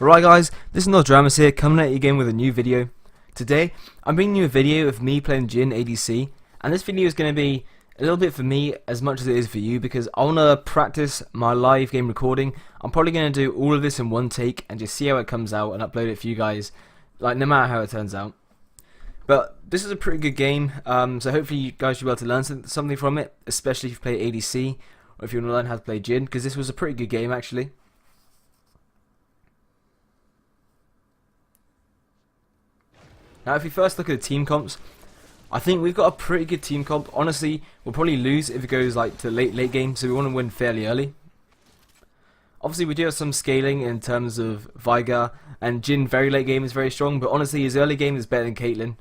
Alright guys, this is Nordrammus here, coming at you again with a new video. Today, I'm bringing you a video of me playing JHIN ADC, and this video is going to be a little bit for me as much as it is for you, because I want to practice my live game recording. I'm probably going to do all of this in one take and just see how it comes out and upload it for you guys, like no matter how it turns out. But this is a pretty good game, so hopefully you guys should be able to learn something from it, especially if you play ADC, or if you want to learn how to play JHIN, because this was a pretty good game actually. Now if we first look at the team comps, I think we've got a pretty good team comp. Honestly, we'll probably lose if it goes like to late game, so we want to win fairly early. Obviously we do have some scaling in terms of Veigar, and JHIN very late game is very strong, but honestly his early game is better than Caitlyn.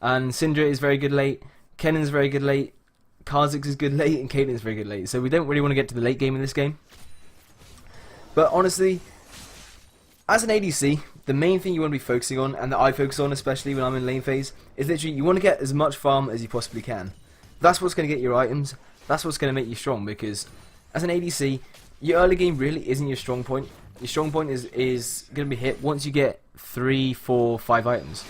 And Syndra is very good late, Kennen's very good late, Kha'Zix is good late, and Caitlyn's very good late. So we don't really want to get to the late game in this game. But honestly, as an ADC, the main thing you want to be focusing on, and that I focus on especially when I'm in lane phase, is literally you want to get as much farm as you possibly can. That's what's going to get your items, that's what's going to make you strong, because as an ADC, your early game really isn't your strong point. Your strong point is going to be hit once you get 3, 4, 5 items.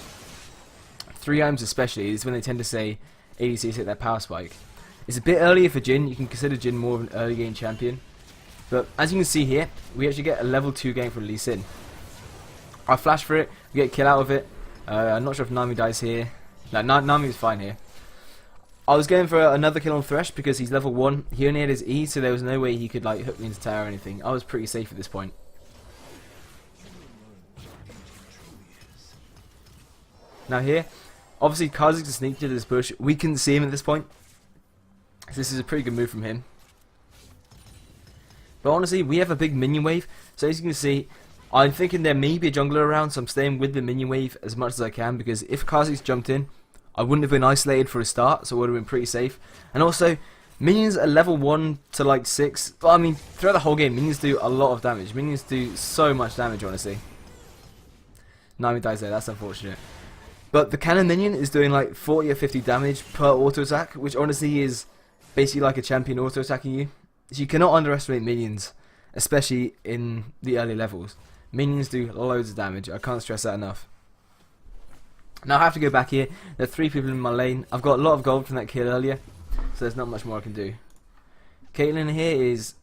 3 items especially is when they tend to say ADCs hit their power spike. It's a bit earlier for JHIN, you can consider JHIN more of an early game champion. But as you can see here, we actually get a level 2 gank from Lee Sin. I flash for it, we get a kill out of it. I'm not sure if Nami dies here. No, Nami is fine here. I was going for another kill on Thresh because he's level 1. He only had his E, so there was no way he could like hook me into tower or anything. I was pretty safe at this point. Now here, obviously Kha'Zix is sneaked into this bush. We couldn't see him at this point. So this is a pretty good move from him. But honestly, we have a big minion wave. So as you can see, I'm thinking there may be a jungler around, so I'm staying with the minion wave as much as I can, because if Kha'Zix jumped in, I wouldn't have been isolated for a start, so it would have been pretty safe. And also, minions are level 1 to like 6. Well, I mean, throughout the whole game, minions do a lot of damage. Minions do so much damage, honestly. Nami dies there, that's unfortunate. But the cannon minion is doing like 40 or 50 damage per auto attack, which honestly is basically like a champion auto attacking you. So you cannot underestimate minions, especially in the early levels. Minions do loads of damage, I can't stress that enough. Now I have to go back here, there are 3 people in my lane. I've got a lot of gold from that kill earlier, so there's not much more I can do. Caitlyn here is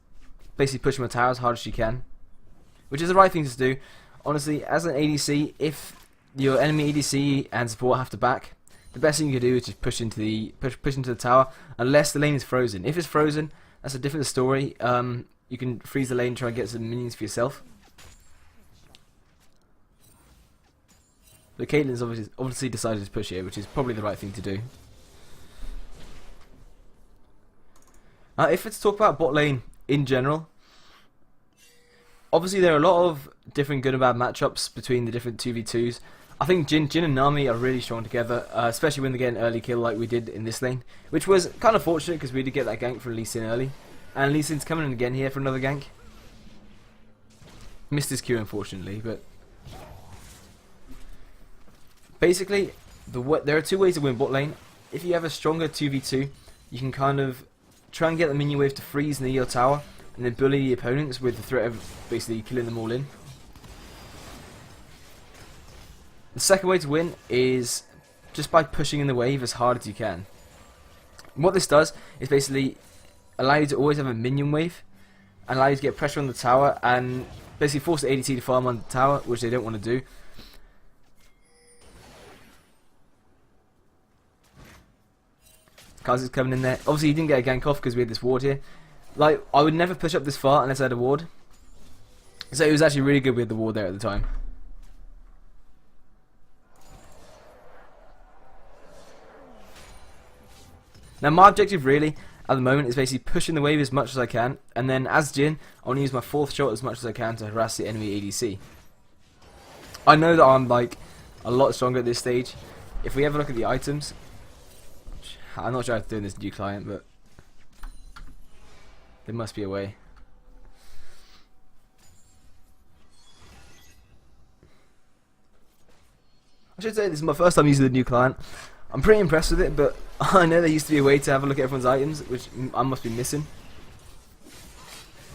basically pushing my tower as hard as she can, which is the right thing to do. Honestly, as an ADC, if your enemy ADC and support have to back, the best thing you can do is just push into the tower, unless the lane is frozen. If it's frozen, that's a different story. You can freeze the lane and try and get some minions for yourself. But Caitlyn's obviously decided to push here, which is probably the right thing to do. If it's talk about bot lane in general, obviously there are a lot of different good and bad matchups between the different 2v2s. I think JHIN and Nami are really strong together, especially when they get an early kill like we did in this lane, which was kind of fortunate because we did get that gank from Lee Sin early. And Lee Sin's coming in again here for another gank. Missed his Q unfortunately, but basically there are 2 ways to win bot lane. If you have a stronger 2v2, you can kind of try and get the minion wave to freeze near your tower, and then bully the opponents with the threat of basically killing them all in. The second way to win is just by pushing in the wave as hard as you can. And what this does is basically allow you to always have a minion wave, and allow you to get pressure on the tower, and basically force the ADC to farm on the tower, which they don't want to do. Kha'Zix coming in there. Obviously he didn't get a gank off because we had this ward here. Like, I would never push up this far unless I had a ward. So it was actually really good with the ward there at the time. Now my objective really at the moment is basically pushing the wave as much as I can, and then as JHIN I want to use my 4th shot as much as I can to harass the enemy ADC. I know that I'm like a lot stronger at this stage. If we have a look at the items, I'm not sure how to do this new client, but there must be a way. I should say this is my first time using the new client. I'm pretty impressed with it, but I know there used to be a way to have a look at everyone's items, which I must be missing.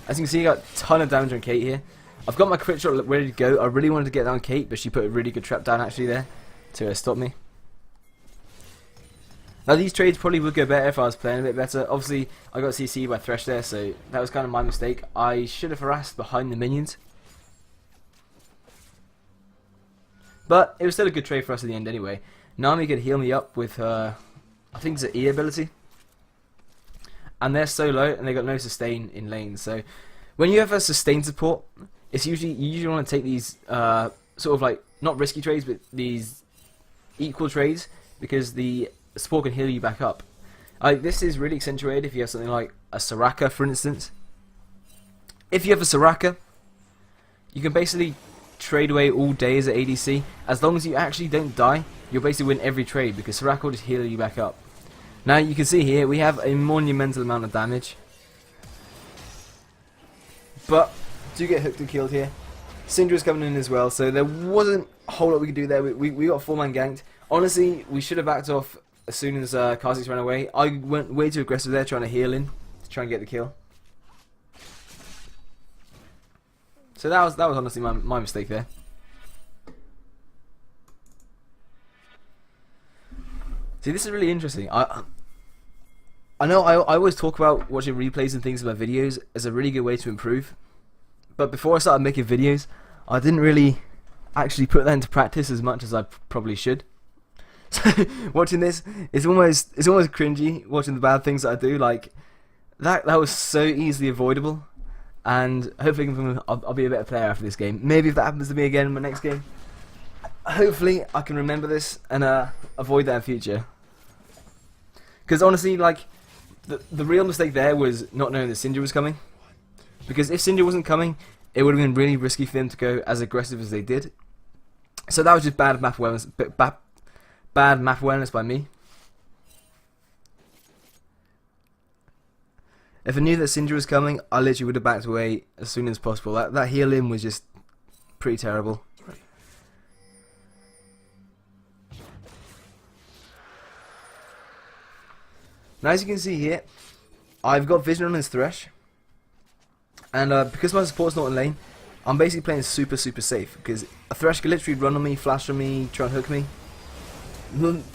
As you can see, I got a ton of damage on Kate here. I've got my crit shot ready to go. I really wanted to get down Kate, but she put a really good trap down actually there to stop me. Now these trades probably would go better if I was playing a bit better. Obviously, I got CC by Thresh there, so that was kind of my mistake. I should have harassed behind the minions. But it was still a good trade for us in the end anyway. Nami could heal me up with her, I think it's an E ability. And they're so low, and they got no sustain in lane. So when you have a sustain support, it's you usually want to take these sort of like not risky trades, but these equal trades, because the support can heal you back up. This is really accentuated if you have something like a Soraka, for instance. If you have a Soraka, you can basically trade away all day as an ADC. As long as you actually don't die, you'll basically win every trade, because Soraka will just heal you back up. Now you can see here we have a monumental amount of damage, but do get hooked and killed here. Syndra's coming in as well, so there wasn't a whole lot we could do there. We got 4-man ganked. Honestly, we should have backed off as soon as Kha'Zix ran away. I went way too aggressive there, trying to heal in to try and get the kill. So that was honestly my mistake there. See, this is really interesting. I know I always talk about watching replays and things of my videos as a really good way to improve. But before I started making videos, I didn't really actually put that into practice as much as I probably should. So watching this, it's almost cringy watching the bad things that I do. Like that was so easily avoidable, and hopefully I'll be a better player after this game. Maybe if that happens to me again in my next game, hopefully I can remember this and avoid that in future. Because honestly, like the real mistake there was not knowing that Syndra was coming. Because if Syndra wasn't coming, it would have been really risky for them to go as aggressive as they did. So that was just bad map awareness. Bad map awareness by me. If I knew that Syndra was coming, I literally would have backed away as soon as possible. That heal in was just pretty terrible. Now as you can see here, I've got vision on his Thresh. And because my support's not in lane, I'm basically playing super safe. Because a Thresh can literally run on me, flash on me, try and hook me.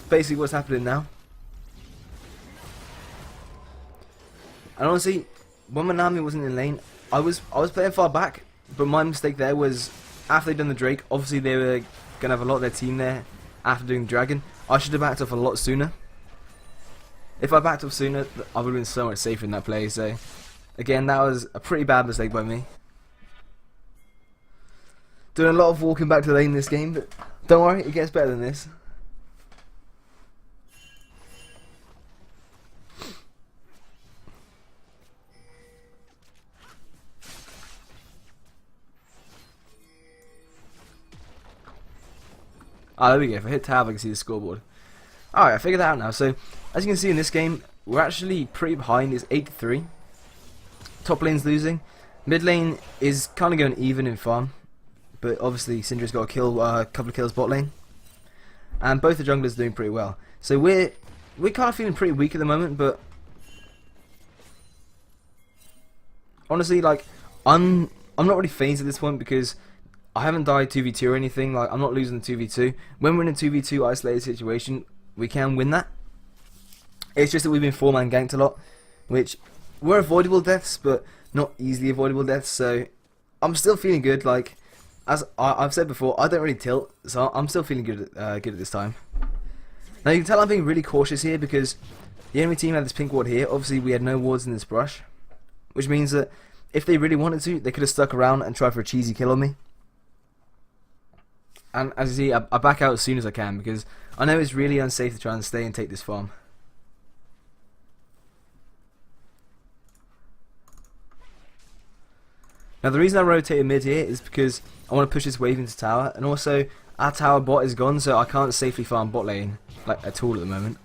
Basically what's happening now. And honestly, when my Nami wasn't in lane, I was playing far back, but my mistake there was after they'd done the Drake, obviously they were gonna have a lot of their team there after doing Dragon. I should have backed off a lot sooner. If I backed off sooner, I would have been so much safer in that play. So again, that was a pretty bad mistake by me. Doing a lot of walking back to lane this game, but don't worry, it gets better than this. Ah, there we go. If I hit tab, I can see the scoreboard. Alright, I figured that out now. So, as you can see in this game, we're actually pretty behind. It's 8-3. Top lane's losing. Mid lane is kind of going even in farm. But obviously, Syndra's got a couple of kills bot lane. And both the junglers are doing pretty well. So, we're kind of feeling pretty weak at the moment, but honestly, like, I'm not really phased at this point because I haven't died 2v2 or anything. Like, I'm not losing the 2v2. When we're in a 2v2 isolated situation, we can win that. It's just that we've been 4-man ganked a lot, which were avoidable deaths, but not easily avoidable deaths. So I'm still feeling good. Like, as I've said before, I don't really tilt, so I'm still feeling good at this time. Now you can tell I'm being really cautious here because the enemy team had this pink ward here. Obviously, we had no wards in this brush, which means that if they really wanted to, they could have stuck around and tried for a cheesy kill on me. And as you see, I back out as soon as I can because I know it's really unsafe to try and stay and take this farm. Now the reason I rotated mid here is because I want to push this wave into tower, and also our tower bot is gone, so I can't safely farm bot lane like at all at the moment.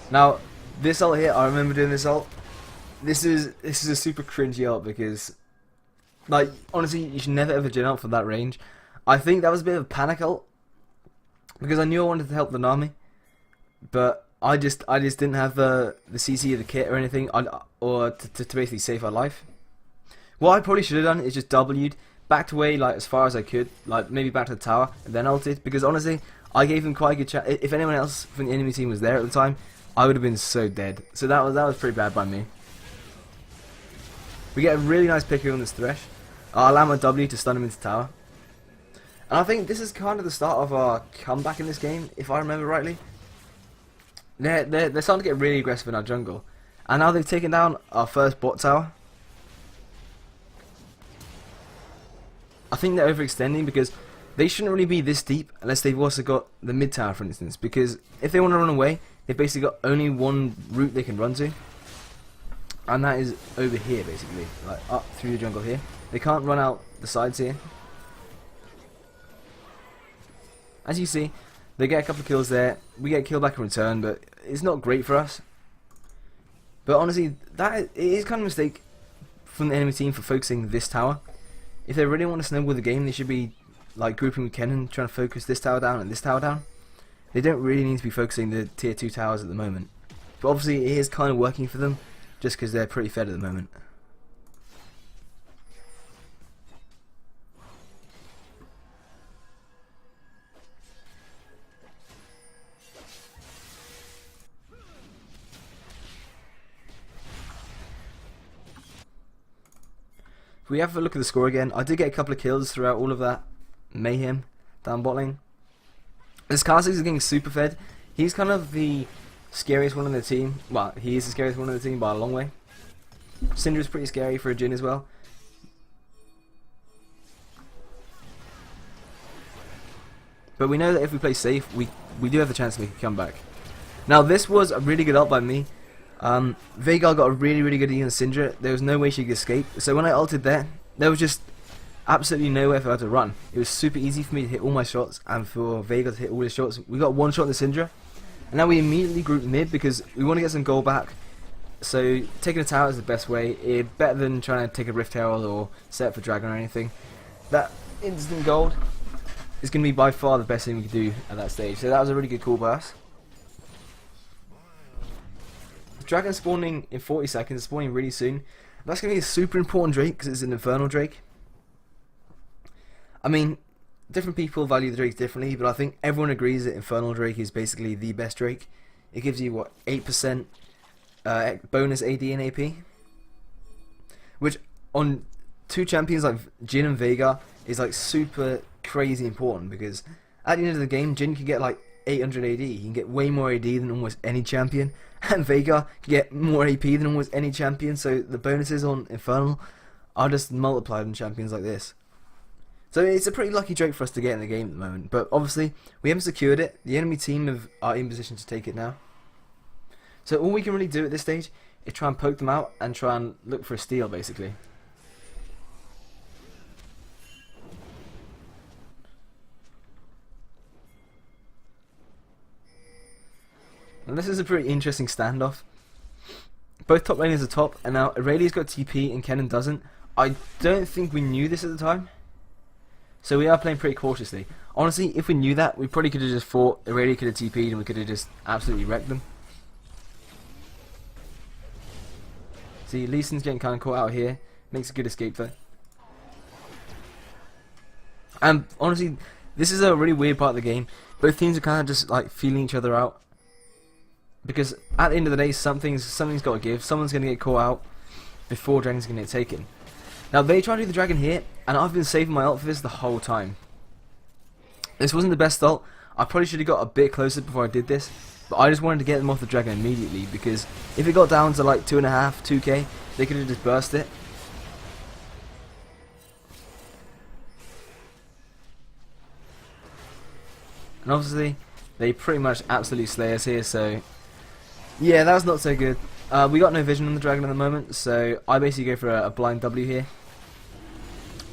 Now, this ult here, I remember doing this ult. This is a super cringy ult because Like, honestly, you should never ever JHIN out from that range. I think that was a bit of a panic ult, because I knew I wanted to help the Nami, but I just didn't have the CC or the kit or anything, or to basically save her life. What I probably should have done is just W'd, backed away like as far as I could, like maybe back to the tower, and then ulted, because honestly, I gave him quite a good chance. If anyone else from the enemy team was there at the time, I would have been so dead. So that was pretty bad by me. We get a really nice pick here on this Thresh. I'll allow my W to stun him into tower. And I think this is kind of the start of our comeback in this game, if I remember rightly. They're starting to get really aggressive in our jungle. And now they've taken down our first bot tower. I think they're overextending, because they shouldn't really be this deep unless they've also got the mid tower, for instance. Because if they want to run away, they've basically got only one route they can run to. And that is over here, basically. Like, up through the jungle here. They can't run out the sides here. As you see, they get a couple of kills there. We get a kill back in return, but it's not great for us. But honestly, it is kind of a mistake from the enemy team for focusing this tower. If they really want to snowball the game, they should be like grouping with Kennen, trying to focus this tower down and this tower down. They don't really need to be focusing the tier 2 towers at the moment. But obviously it is kind of working for them, just because they're pretty fed at the moment. If we have a look at the score again, I did get a couple of kills throughout all of that mayhem down bot lane. This Kha'Zix is getting super fed. He's kind of the scariest one on the team. Well, he is the scariest one on the team by a long way. Syndra is pretty scary for a JHIN as well. But we know that if we play safe, we do have the chance to make a comeback. Now this was a really good ult by me. Veigar got a really good E on Syndra. There was no way she could escape. So when I ulted there was just absolutely nowhere for her to run. It was super easy for me to hit all my shots and for Veigar to hit all his shots. We got one shot on the Syndra. And now we immediately group mid because we want to get some gold back. So taking a tower is the best way. Better than trying to take a Rift Herald or set up for Dragon or anything. That instant gold is going to be by far the best thing we can do at that stage. So that was a really good call by us. Dragon spawning in 40 seconds, spawning really soon. That's going to be a super important Drake because it's an Infernal Drake. I mean, different people value the Drake differently, but I think everyone agrees that Infernal Drake is basically the best Drake. It gives you, what, 8% bonus AD and AP? Which, on two champions like JHIN and Veigar, is like super crazy important because at the end of the game, JHIN can get like 800 AD. He can get way more AD than almost any champion, and Veigar can get more AP than almost any champion. So the bonuses on Infernal are just multiplied on champions like this. So it's a pretty lucky Drake for us to get in the game at the moment. But obviously we haven't secured it. The enemy team are in position to take it now. So all we can really do at this stage is try and poke them out and try and look for a steal, basically. And this is a pretty interesting standoff. Both top laners are top, and now Aurelia's got TP and Kennen doesn't. I don't think we knew this at the time, so we are playing pretty cautiously. Honestly, if we knew that, we probably could have just fought. Aurelia could have TP'd and we could have just absolutely wrecked them. See, Lee Sin's getting kind of caught out here. Makes a good escape though. And honestly, this is a really weird part of the game. Both teams are kind of just like feeling each other out. Because at the end of the day, something's got to give. Someone's going to get caught out before Dragon's going to get taken. Now they try to do the Dragon here, and I've been saving my ult for this the whole time. This wasn't the best ult. I probably should have got a bit closer before I did this. But I just wanted to get them off the Dragon immediately, because if it got down to like 2.5, 2k, they could have just burst it. And obviously, they pretty much absolutely slay us here, so yeah, that was not so good. We got no vision on the Dragon at the moment, so I basically go for a blind W here.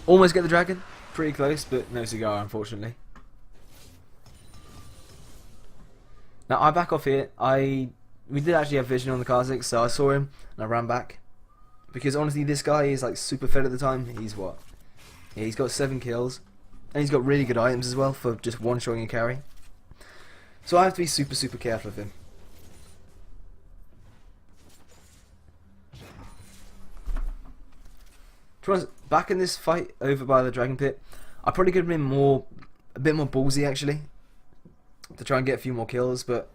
Almost get the Dragon, pretty close, but no cigar, unfortunately. Now I back off here. We did actually have vision on the Kha'Zix, so I saw him and I ran back. Because honestly, this guy is like super fed at the time. He's what? Yeah, he's got 7 kills. And he's got really good items as well for just one-shotting a carry. So I have to be super, super careful of him. To be honest, back in this fight over by the Dragon Pit, I probably could have been a bit more ballsy actually, to try and get a few more kills, but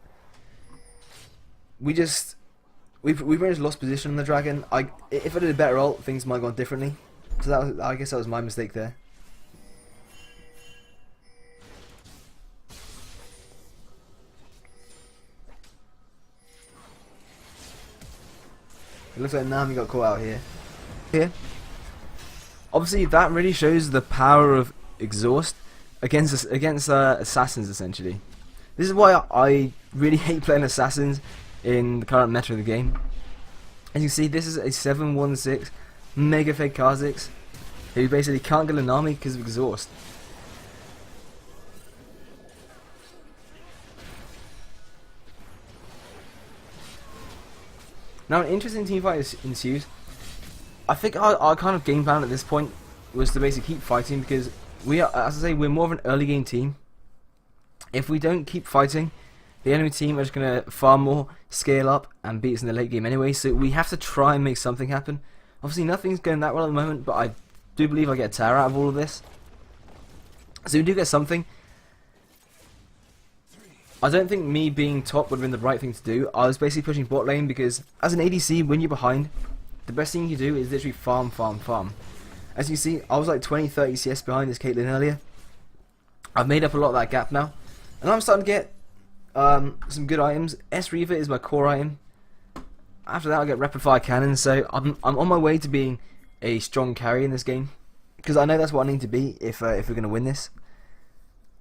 we pretty much lost position on the Dragon. If I did a better ult, things might have gone differently. So I guess that was my mistake there. It looks like Nami got caught out here. Obviously, that really shows the power of exhaust against assassins. Essentially, this is why I really hate playing assassins in the current meta of the game. As you can see, this is a 7-1-6 mega fake Kha'Zix who basically can't get an army because of exhaust. Now, an interesting teamfight ensues. I think our kind of game plan at this point was to basically keep fighting, because we are, as I say, we're more of an early game team. If we don't keep fighting, the enemy team are just going to far more, scale up, and beat us in the late game anyway, so we have to try and make something happen. Obviously, nothing's going that well at the moment, but I do believe I get a tower out of all of this. So we do get something. I don't think me being top would have been the right thing to do. I was basically pushing bot lane because, as an ADC, when you're behind, the best thing you do is literally farm. As you see, I was like 20-30 CS behind this Caitlyn earlier. I've made up a lot of that gap now, and I'm starting to get some good items. S-Reaver is my core item. After that, I'll get Rapid Fire Cannon, so I'm on my way to being a strong carry in this game, because I know that's what I need to be if we're going to win this.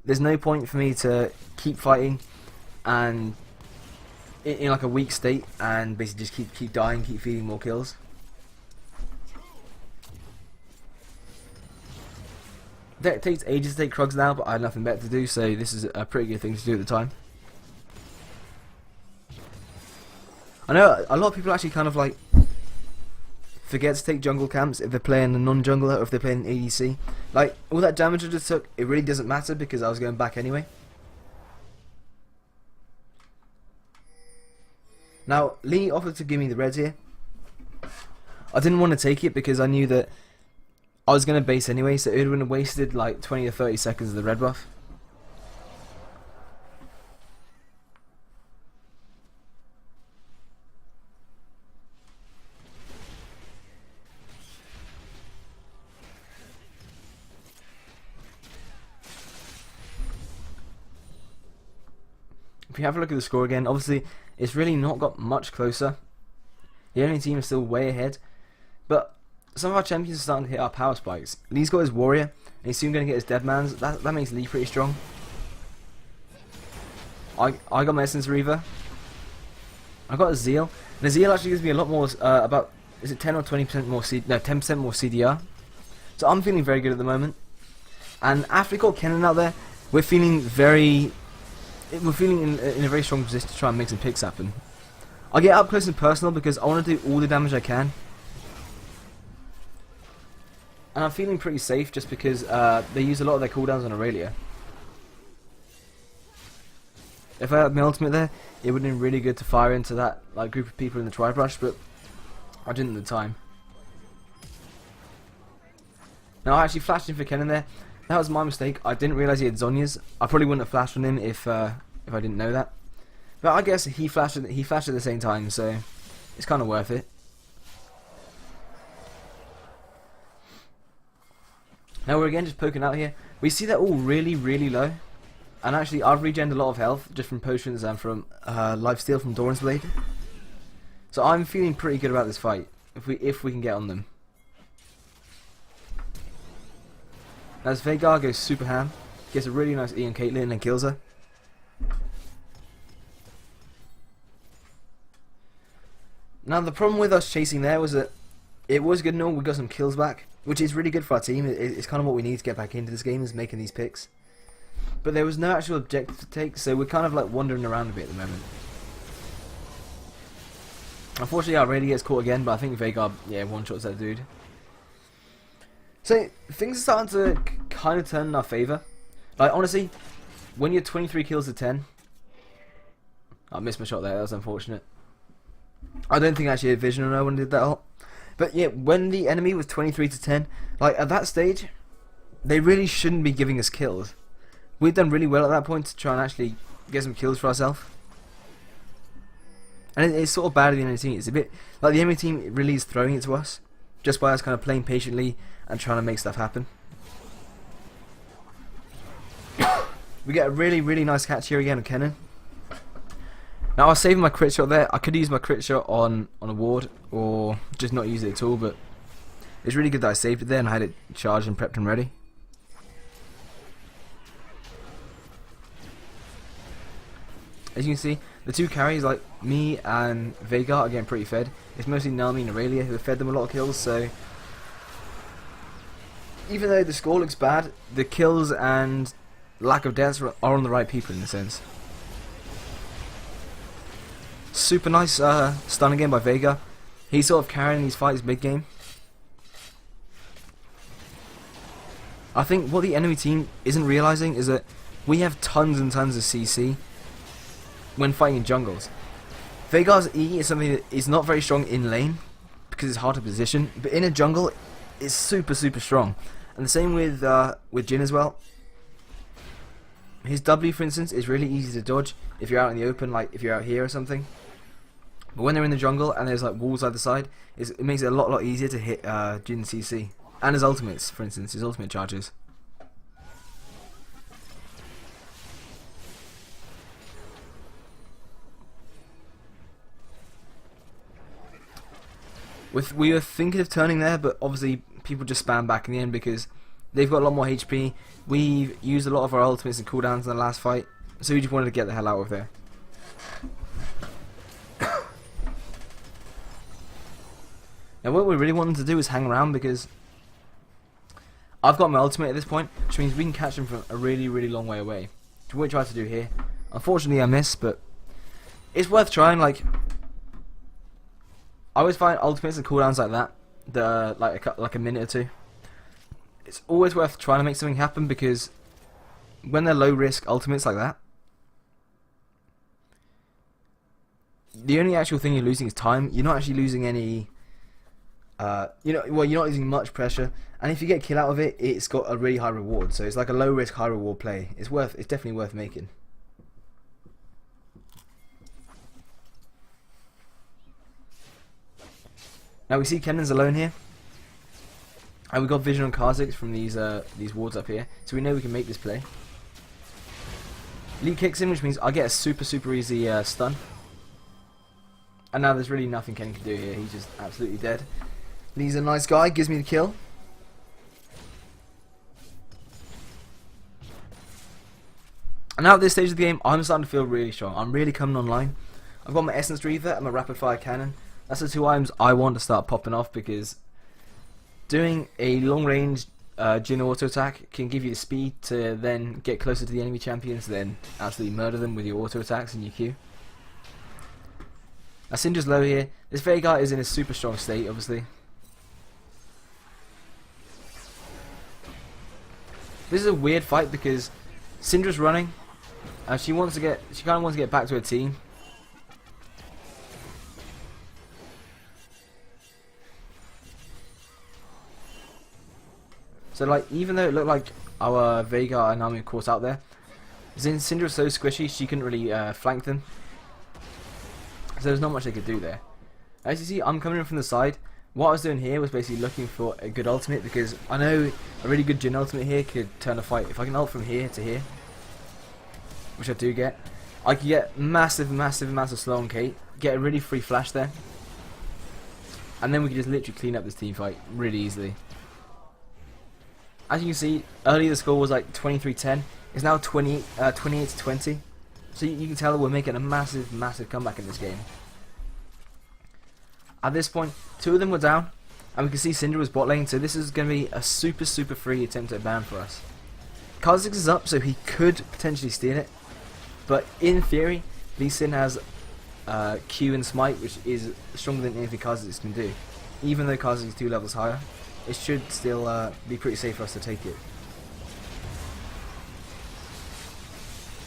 There's no point for me to keep fighting and in like a weak state and basically just keep dying, keep feeding more kills. That takes ages to take Krugs now, but I had nothing better to do, so this is a pretty good thing to do at the time. I know a lot of people actually kind of like forget to take jungle camps if they're playing a non-jungler or if they're playing an ADC. Like, all that damage I just took, it really doesn't matter because I was going back anyway. Now, Lee offered to give me the reds here. I didn't want to take it because I knew that I was going to base anyway, so it would have wasted like 20 or 30 seconds of the red buff. If you have a look at the score again, obviously it's really not got much closer. The enemy team is still way ahead, but some of our champions are starting to hit our power spikes. Lee's got his warrior, and he's soon going to get his deadmans. That makes Lee pretty strong. I got my Essence Reaver. I got a Zeal. And the Zeal actually gives me a lot more, about, is it 10 or 20% more 10% more CDR. So I'm feeling very good at the moment. And after we got Kennen out there, we're feeling in a very strong position to try and make some picks happen. I'll get up close and personal because I want to do all the damage I can. And I'm feeling pretty safe just because they use a lot of their cooldowns on Aurelia. If I had my ultimate there, it would have been really good to fire into that like group of people in the Tribe Rush, but I didn't at the time. Now I actually flashed in for Kennen there. That was my mistake. I didn't realise he had Zhonya's. I probably wouldn't have flashed on him if I didn't know that. But I guess he flashed at the same time, so it's kind of worth it. Now we're again just poking out here. We see they're all really, really low. And actually, I've regened a lot of health just from potions and from lifesteal from Doran's Blade. So I'm feeling pretty good about this fight if we can get on them. As Veigar goes super ham, gets a really nice E on Caitlyn and kills her. Now the problem with us chasing there was that it was good and all, we got some kills back, which is really good for our team. It's kind of what we need to get back into this game, is making these picks. But there was no actual objective to take, so we're kind of like wandering around a bit at the moment. Unfortunately, Aurelia gets caught again, but I think Veigar, yeah, one-shots that dude. So, things are starting to kind of turn in our favour. Like, honestly, when you're 23 kills to 10... I missed my shot there, that was unfortunate. I don't think I actually had vision or no one did that a lot. But yeah, when the enemy was 23 to 10, like, at that stage, they really shouldn't be giving us kills. We've done really well at that point to try and actually get some kills for ourselves. And it's sort of bad of the enemy team. It's a bit like the enemy team really is throwing it to us, just by us kind of playing patiently and trying to make stuff happen. We get a really, really nice catch here again on Kennen. Now I was saving my crit shot there. I could use my crit shot on a ward or just not use it at all, but it's really good that I saved it there and I had it charged and prepped and ready. As you can see, the two carries, like me and Veigar, are getting pretty fed. It's mostly Nami and Aurelia who have fed them a lot of kills, so even though the score looks bad, the kills and lack of deaths are on the right people in a sense. Super nice stun again by Veigar. He's sort of carrying these fights mid-game. I think what the enemy team isn't realising is that we have tons and tons of CC when fighting in jungles. Veigar's E is something that is not very strong in lane because it's hard to position, but in a jungle it's super strong. And the same with JHIN as well. His W, for instance, is really easy to dodge if you're out in the open, like if you're out here or something. But when they're in the jungle and there's like walls either side, it makes it a lot easier to hit JHIN CC. And his ultimates, for instance, his ultimate charges. We were thinking of turning there, but obviously people just spam back in the end because they've got a lot more HP. We've used a lot of our ultimates and cooldowns in the last fight, so we just wanted to get the hell out of there. Now what we really wanted to do is hang around because I've got my ultimate at this point, which means we can catch them from a really long way away. Which we tried to do here. Unfortunately I missed, but it's worth trying. Like, I always find ultimates and cooldowns like that, like a minute or two. It's always worth trying to make something happen because when they're low risk ultimates like that, the only actual thing you're losing is time. You're not actually losing any. You're not using much pressure, and if you get a kill out of it, it's got a really high reward. So it's like a low risk, high reward play. It's definitely worth making. Now we see Kennen's alone here, and we got vision on Kha'Zix from these wards up here, so we know we can make this play. Lee kicks in, which means I get a super easy stun, and now there's really nothing Kennen can do here. He's just absolutely dead. Lee's a nice guy, gives me the kill. And now at this stage of the game, I'm starting to feel really strong. I'm really coming online. I've got my Essence Reaver and my Rapid Fire Cannon. That's the two items I want to start popping off because doing a long range JHIN auto attack can give you the speed to then get closer to the enemy champions, then absolutely murder them with your auto attacks and your Q. Now Syndra's low here. This Veigar is in a super strong state, obviously. This is a weird fight because Syndra's running and she kind of wants to get back to her team. So like, even though it looked like our Veigar and Nami were caught out there, Syndra's so squishy she couldn't really flank them. So there's not much they could do there. As you see, I'm coming in from the side. What I was doing here was basically looking for a good ultimate because I know a really good JHIN ultimate here could turn a fight. If I can ult from here to here, which I do get, I can get massive slow on Kate, get a really free flash there, and then we can just literally clean up this team fight really easily. As you can see, earlier the score was like 23-10. It's now 28-20. So you can tell that we're making a massive comeback in this game. At this point, two of them were down, and we can see Syndra was bot lane, so this is going to be a super free attempt at a ban for us. Kha'Zix is up, so he could potentially steal it, but in theory, Lee Sin has Q and Smite, which is stronger than anything Kha'Zix can do. Even though Kha'Zix is 2 levels higher, it should still be pretty safe for us to take it.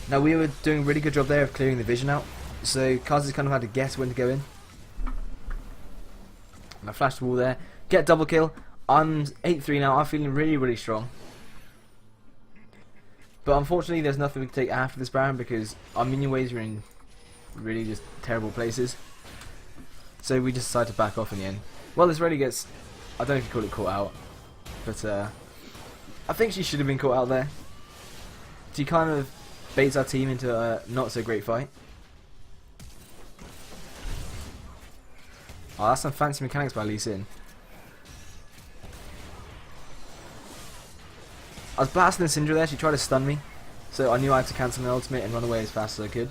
Now we were doing a really good job there of clearing the vision out, so Kha'Zix kind of had to guess when to go in. And I flashed the wall there, get double kill. I'm 8-3 now, I'm feeling really strong. But unfortunately there's nothing we can take after this Baron because our minion waves are in really just terrible places. So we just decided to back off in the end. Well, this really gets, I don't know if you call it caught out, but I think she should have been caught out there. She kind of baits our team into a not so great fight. Oh, that's some fancy mechanics by Lee Sin. I was blasting the Syndra there, she tried to stun me, so I knew I had to cancel my ultimate and run away as fast as I could.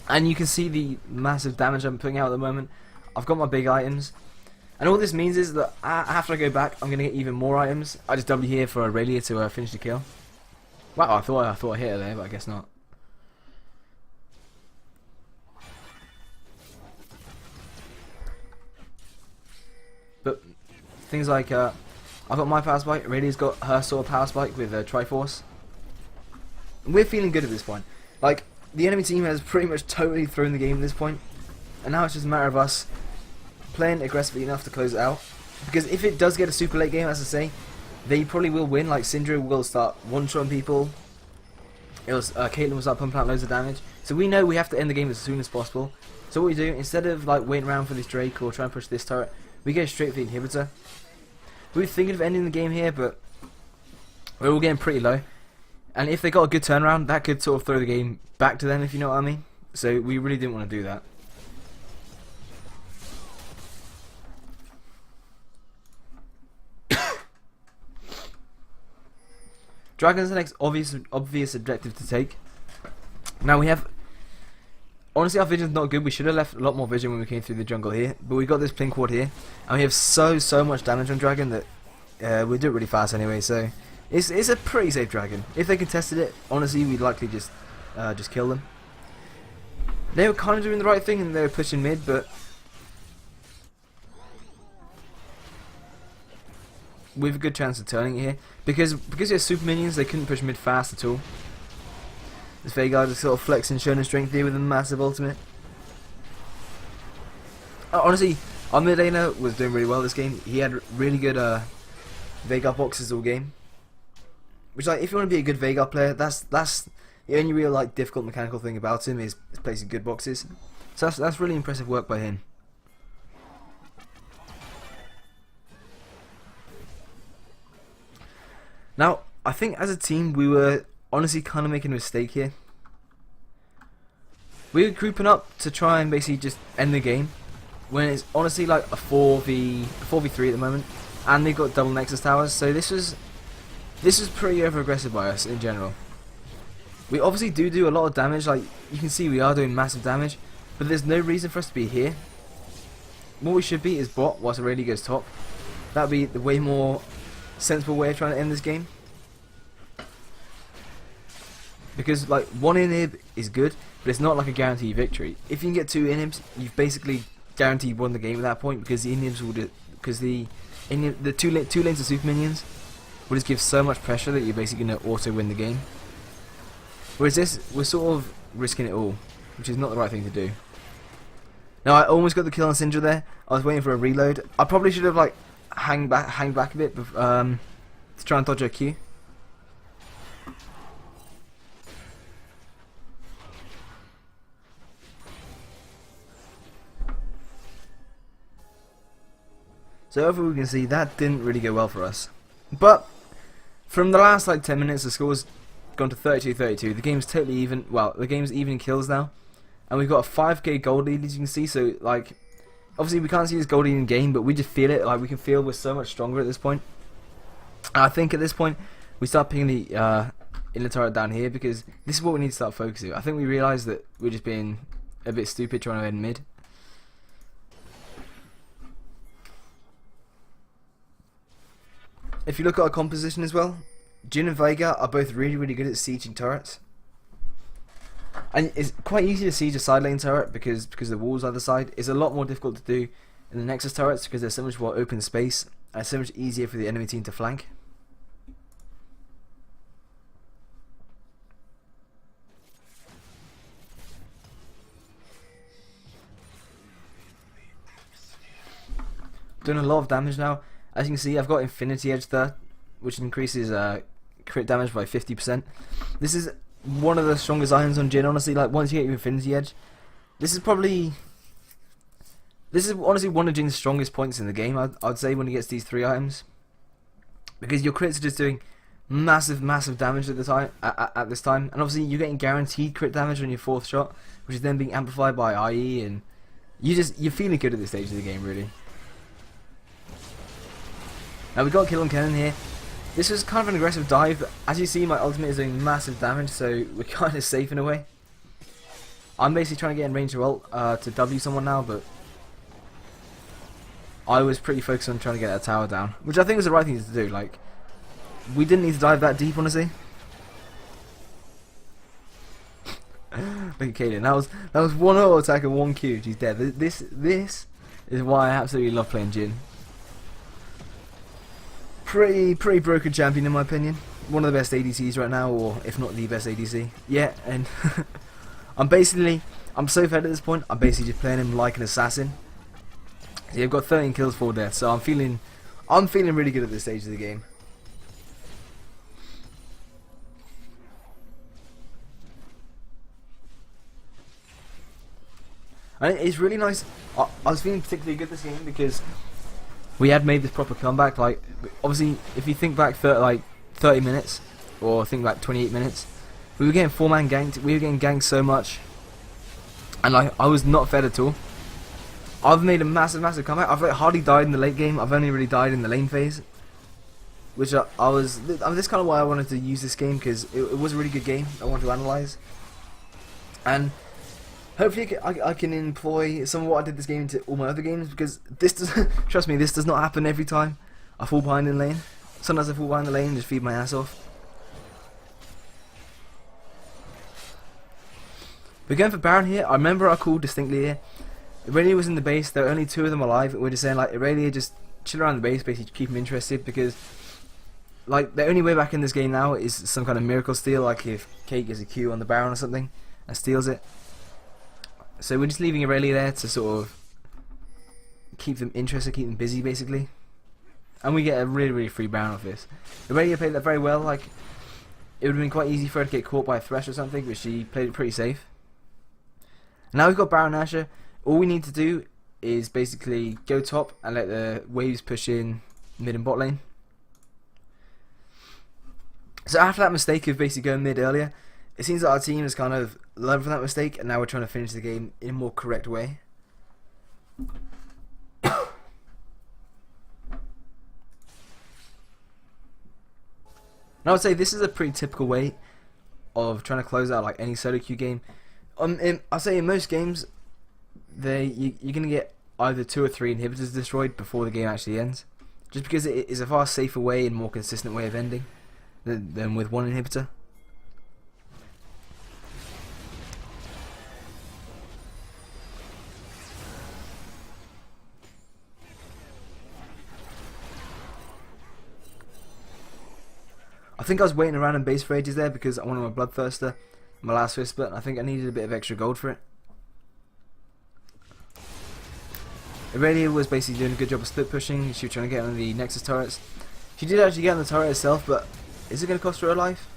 And you can see the massive damage I'm putting out at the moment. I've got my big items, and all this means is that after I go back, I'm going to get even more items. I just W here for Aurelia to finish the kill. Wow, I thought I hit her there, but I guess not. But things like I've got my power spike, Aurelia's got her sort of power spike with Triforce. We're feeling good at this point. Like, the enemy team has pretty much totally thrown the game at this point, and now it's just a matter of us playing aggressively enough to close it out. Because if it does get a super late game, as I say, they probably will win. Like, Syndra will start one-shotting people. Caitlyn will start pumping out loads of damage. So we know we have to end the game as soon as possible. So what we do, instead of like waiting around for this Drake or trying to push this turret, we go straight for the inhibitor. We were thinking of ending the game here, but we're all getting pretty low. And if they got a good turnaround, that could sort of throw the game back to them, if you know what I mean. So we really didn't want to do that. Dragon's the next obvious objective to take. Now we have, honestly our vision's not good. We should have left a lot more vision when we came through the jungle here, but we got this pink ward here, and we have so much damage on Dragon that we'll do it really fast anyway. So it's a pretty safe Dragon. If they contested it, honestly we'd likely just kill them. They were kind of doing the right thing and they were pushing mid, but we have a good chance of turning it here. Because we have super minions, they couldn't push mid fast at all. This Veigar just sort of flexing, showing his strength here with a massive ultimate. Honestly, our mid laner was doing really well this game. He had really good Veigar boxes all game. Which, like, if you want to be a good Veigar player, that's the only real like difficult mechanical thing about him is placing good boxes. So that's really impressive work by him. Now, I think as a team we were honestly kind of making a mistake here. We were grouping up to try and basically just end the game when it's honestly like a 4v3 at the moment, and they've got double Nexus towers, so this was pretty over aggressive by us in general. We obviously do a lot of damage, like you can see we are doing massive damage, but there's no reason for us to be here. What we should be is bot whilst Aurelia goes top. That would be the way more sensible way of trying to end this game. Because like one inhib is good, but it's not like a guaranteed victory. If you can get 2 inhibs, you've basically guaranteed won the game at that point, because the inhibs will the two lanes of super minions will just give so much pressure that you're basically going to auto win the game. Whereas this, we're sort of risking it all, which is not the right thing to do. Now I almost got the kill on Syndra there. I was waiting for a reload. I probably should have like hang back a bit to try and dodge her Q. So overall we can see that didn't really go well for us. But from the last like 10 minutes the score's gone to 32-32. The game's totally even. Well, the game's even in kills now. And we've got a 5k gold lead, as you can see, so like obviously we can't see this gold lead in game, but we just feel it, like we can feel we're so much stronger at this point. And I think at this point we start picking the inner turret down here, because this is what we need to start focusing. I think we realise that we're just being a bit stupid trying to end mid. If you look at our composition as well, JHIN and Veigar are both really good at sieging turrets. And it's quite easy to siege a side lane turret because the walls either side. It's a lot more difficult to do in the Nexus turrets because there's so much more open space and it's so much easier for the enemy team to flank. Doing a lot of damage now. As you can see, I've got Infinity Edge there, which increases crit damage by 50%. This is one of the strongest items on JHIN, honestly. Like, once you get your Infinity Edge, this is honestly one of JHIN's strongest points in the game, I'd say, when he gets these 3 items. Because your crits are just doing massive damage at this time. And obviously you're getting guaranteed crit damage on your 4th shot, which is then being amplified by IE, and you're feeling good at this stage of the game, really. Now we got a kill on Kennen here. This was kind of an aggressive dive, but as you see, my ultimate is doing massive damage, so we're kind of safe in a way. I'm basically trying to get in range of ult to W someone now, but I was pretty focused on trying to get that tower down, which I think was the right thing to do. Like, we didn't need to dive that deep, honestly. Look at Kaden. That was one auto attack and 1 Q. She's dead. This is why I absolutely love playing JHIN. Pretty broken champion in my opinion. One of the best ADCs right now, or if not the best ADC. Yeah, and I'm so fed at this point. I'm basically just playing him like an assassin. See, I've got 13 kills, 4 deaths, so I'm feeling really good at this stage of the game. And it's really nice. I was feeling particularly good this game because we had made this proper comeback. Like, obviously, if you think back 30 minutes, or think back 28 minutes, we were getting 4-man ganked. We were getting ganked so much, and I was not fed at all. I've made a massive comeback. I've hardly died in the late game. I've only really died in the lane phase, which this is kind of why I wanted to use this game, because it was a really good game. I wanted to analyze, and hopefully I can employ some of what I did this game into all my other games, because this does trust me, this does not happen every time I fall behind in lane. Sometimes I fall behind the lane and just feed my ass off. We're going for Baron here. I remember our call distinctly here. Irelia was in the base. There were only 2 of them alive. We're just saying, like, Irelia, just chill around the base, basically to keep them interested, because like the only way back in this game now is some kind of miracle steal, like if Kate gets a Q on the Baron or something and steals it. So we're just leaving Irelia there to sort of keep them interested, keep them busy, basically. And we get a really free Baron off this. Irelia played that very well. Like, it would have been quite easy for her to get caught by a Thresh or something, but she played it pretty safe. Now we've got Baron Asher. All we need to do is basically go top and let the waves push in mid and bot lane. So after that mistake of basically going mid earlier, it seems that our team has kind of learned from that mistake, and now we're trying to finish the game in a more correct way. And I would say this is a pretty typical way of trying to close out like any solo queue game. I'd say in most games, you're going to get either 2 or 3 inhibitors destroyed before the game actually ends, just because it is a far safer way and more consistent way of ending than with 1 inhibitor. I think I was waiting around in base for ages there because I wanted my Bloodthirster, my last Whisper, and I think I needed a bit of extra gold for it. Irelia was basically doing a good job of split pushing. She was trying to get on the Nexus turrets. She did actually get on the turret herself, but is it going to cost her her life?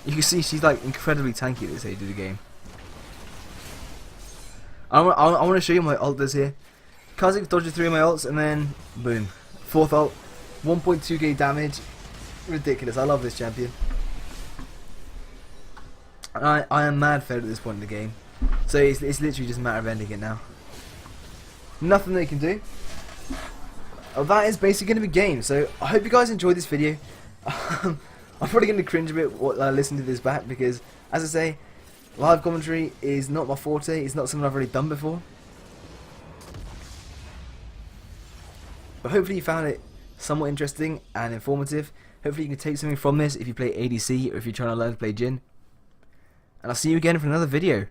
You can see she's like incredibly tanky at this stage of the game. I want to show you my ult does here. Kha'Zix dodges 3 of my ults and then boom. 4th ult, 1.2k damage. Ridiculous. I love this champion. And I am mad fed at this point in the game. So it's literally just a matter of ending it now. Nothing they can do. Oh, that is basically going to be game. So I hope you guys enjoyed this video. I'm probably going to cringe a bit while I listen to this back, because as I say, live commentary is not my forte. It's not something I've really done before. But hopefully you found it somewhat interesting and informative. Hopefully you can take something from this if you play ADC or if you're trying to learn to play JHIN. and I'll see you again for another video.